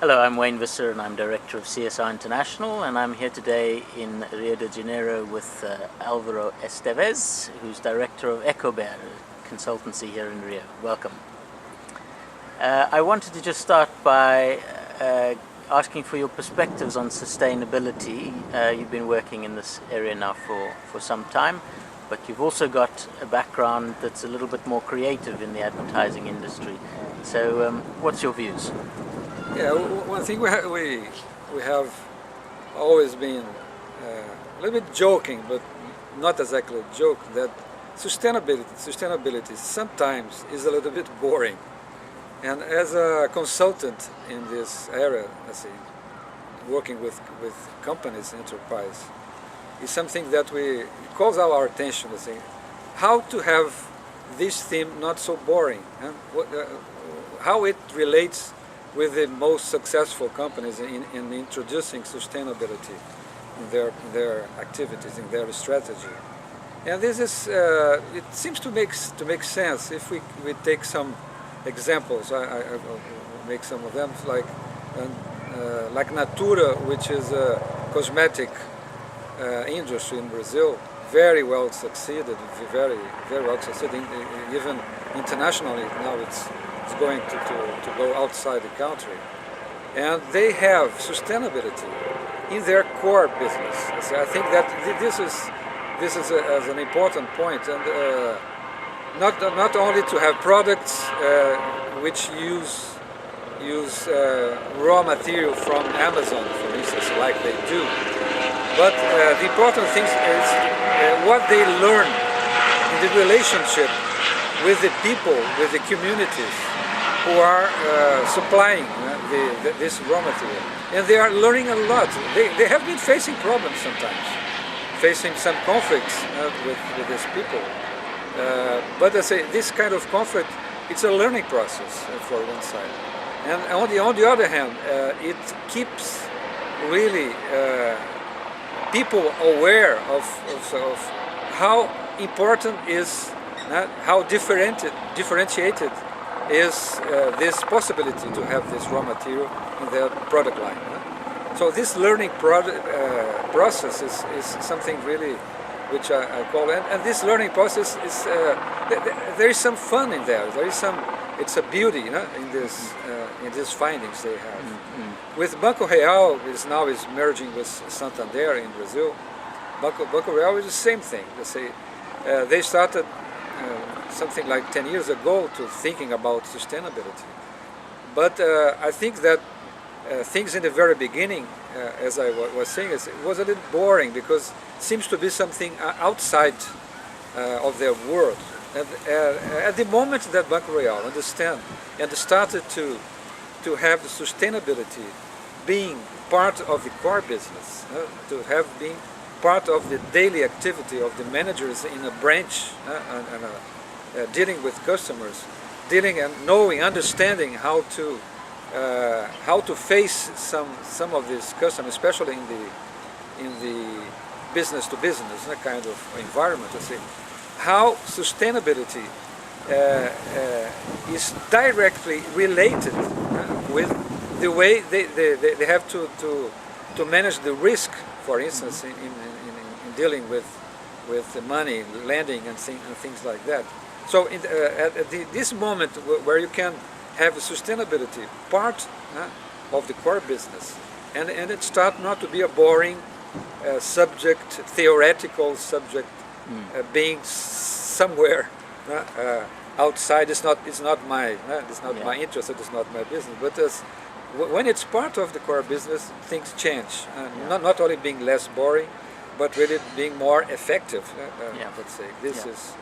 Hello, I'm Wayne Visser and I'm Director of CSR International, and I'm here today in Rio de Janeiro with Alvaro Esteves, who's Director of Ekobe, a consultancy here in Rio. Welcome. I wanted to just start by asking for your perspectives on sustainability. You've been working in this area now for some time, but you've also got a background that's a little bit more creative in the advertising industry. So what's your views? Yeah, one thing we have always been a little bit joking, but not exactly a joke, that sustainability sometimes is a little bit boring. And as a consultant in this area, let's say, working with companies, enterprise, is something that calls our attention. Let's say, how to have this theme not so boring, and how it relates with the most successful companies in introducing sustainability in their activities, in their strategy. And this is, it seems to make sense if we take some examples. I will make some of them, like Natura, which is a cosmetic industry in Brazil, very well succeeded, very well succeeded, even internationally. Now it's going to go outside the country, and they have sustainability in their core business. So I think that this is an important point, and not only to have products which use raw material from Amazon, for instance, like they do, but the important thing is what they learn in the relationship with the people, with the communities who are supplying this raw material. And they are learning a lot. They have been facing problems sometimes, facing some conflicts with these people. But I say, this kind of conflict, it's a learning process for one side. And on the other hand, it keeps really people aware of how important is, how differentiated is this possibility to have this raw material in their product line. So this learning process is something really which I call, and this learning process is, there is some fun in there. There is some, it's a beauty in these findings they have. Mm-hmm. With Banco Real is merging with Santander in Brazil. Banco Real is the same thing. They started something like 10 years ago to thinking about sustainability. But I think that things in the very beginning, as I was saying, it was a little boring because it seems to be something outside of their world. And, at the moment that Banco Real understand and started to have sustainability being part of the core business, to have been part of the daily activity of the managers in a branch, dealing with customers, dealing and knowing, understanding how to face some of these customers, especially in the business to business kind of environment. Let's say, how sustainability is directly related with the way they have to manage the risk, for instance, in dealing with the money, lending, and things like that. So at this moment where you can have sustainability part of the core business, and it start not to be a boring subject, theoretical subject, being somewhere outside. It's not my my interest. It is not my business. But when it's part of the core business, things change. Not only being less boring, but really being more effective. Let's say this is.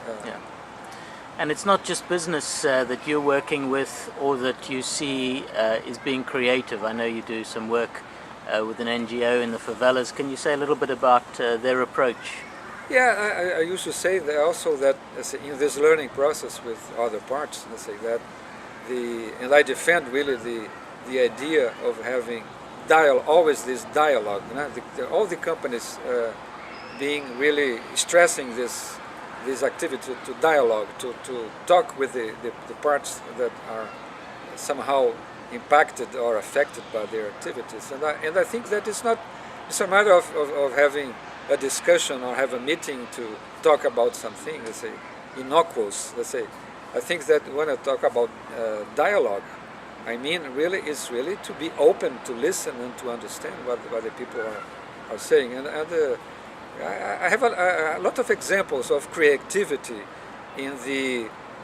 And it's not just business that you're working with or that you see is being creative. I know you do some work with an NGO in the favelas. Can you say a little bit about their approach? Yeah, I used to say that also that in this learning process with other parts, let's say that and I defend really the idea of having always this dialogue. All the companies being really stressing this activity to dialogue, to talk with the parts that are somehow impacted or affected by their activities. And I think that it's a matter of having a discussion or have a meeting to talk about something, let's say, innocuous, let's say. I think that when I talk about dialogue, I mean it's really to be open to listen and to understand what the people are saying. And I have a lot of examples of creativity in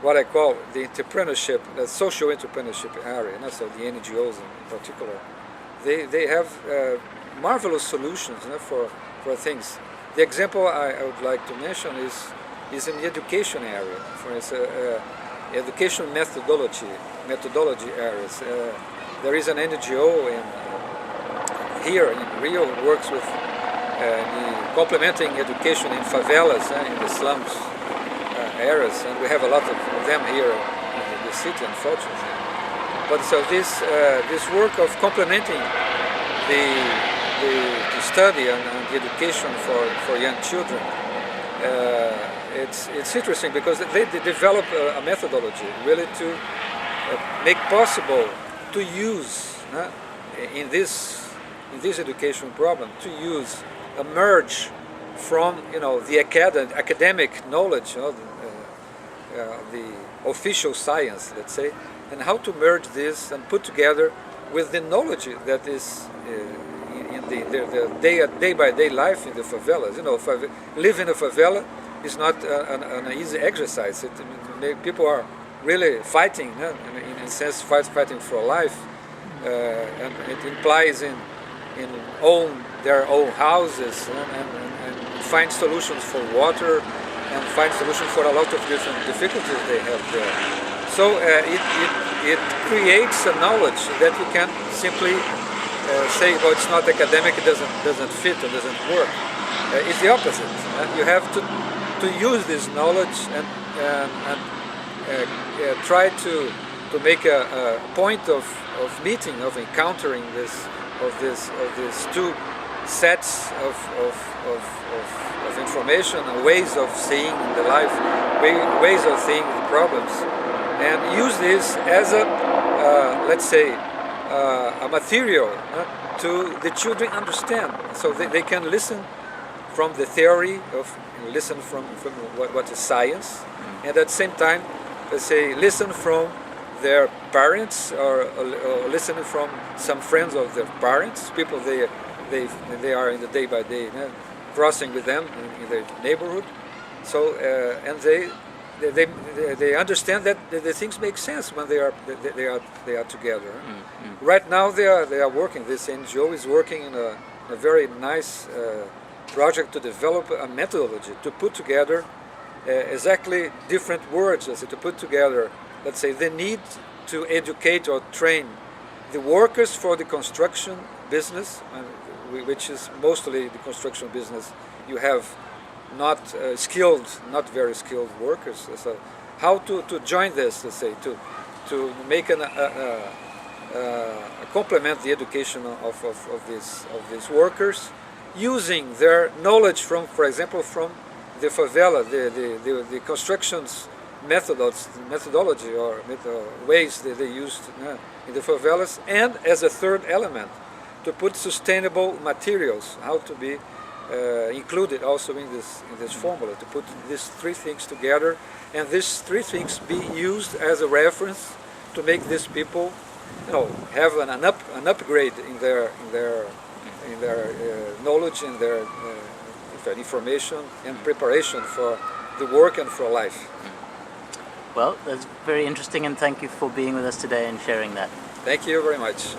what I call the entrepreneurship, the social entrepreneurship area, and also the NGOs in particular. They have marvelous solutions, you know, for things. The example I would like to mention is in the education area. For instance, education methodology areas. There is an NGO here in Rio who works with complementing education in favelas, in the slums areas, and we have a lot of them here in the city, unfortunately. But so this work of complementing the study and the education for young children, it's interesting because they develop a methodology really to make possible to use in this education problem, to use a merge from the academic knowledge, the official science, let's say, and how to merge this and put together with the knowledge that is in the day-by-day life in the favelas. Live in a favela is not an easy exercise. People are really fighting, in a sense, fighting for life, and it implies in their own houses and find solutions for water and find solutions for a lot of different difficulties they have there. So it creates a knowledge that you can simply say, well, it's not academic, it doesn't fit, it doesn't work. It's the opposite. You have to use this knowledge and try to make a point of meeting, of encountering these two sets of information and ways of seeing the life, ways of seeing the problems, and use this as let's say, a material to the children understand, so they can listen from the theory listen from what is science, and at the same time, let's say, listen from their parents or listen from some friends of their parents, people they are in the day-by-day crossing with them in their neighborhood. So and they understand that the things make sense when they are together. Mm-hmm. Right now they are working. This NGO is working in a very nice project to develop a methodology to put together exactly different words, to put together, let's say, the need to educate or train the workers for the construction business, which is mostly the construction business. You have not very skilled workers. So how to join this, let's say, to make complement the education of these workers, using their knowledge from, for example, from the favela, the constructions methodology or ways that they used in the favelas, and as a third element, to put sustainable materials, how to be included also in this formula, to put these three things together, and these three things be used as a reference to make these people, have an upgrade in their knowledge, in their information and preparation for the work and for life. Well, that's very interesting, and thank you for being with us today and sharing that. Thank you very much.